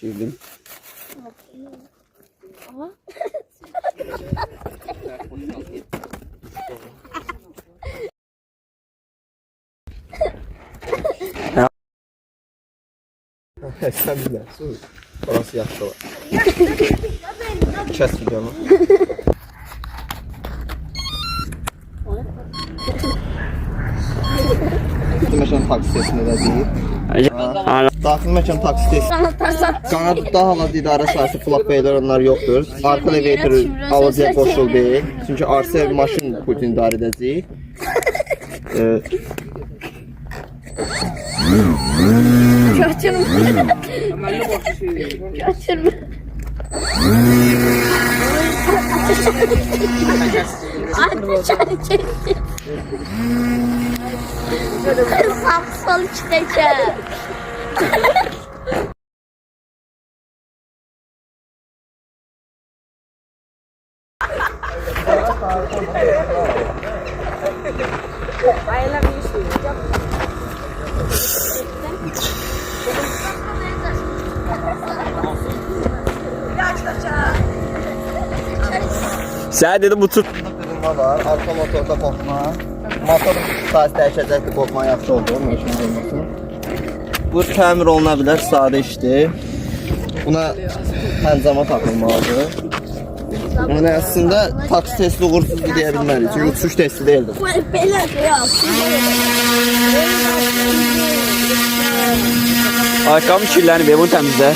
Girdim. Sen bir de sus. Orası yaxşı var. Kes videonu. Məkan taksi sesində deyil. Daxil məkan taksi sesi. Qanadda hava idarə sahəsi flapbeylər onlar yoxdur. Arka elevator havacıya qoşul deyil. Çünki arsa maşın pultunu idarə edəcək. Kaçırma. Kaçırma. Sağ sol içteki. Sen dedim bu tut. Qırılma var, arka motorda qopma. Motor sahəsi dəyişəcəkdir, qopma yaxşı oldu, məşğul olmasın. Bu təmir oluna bilər, sadə işdir. Buna pəncəmə taxılmalıdır. Yəni əslində taksi testi uğursuzdur deyə bilmərik, çünki uçuş testi deyildir. Belədir ya. Ayakkabı kirlerini ver bunu temizle.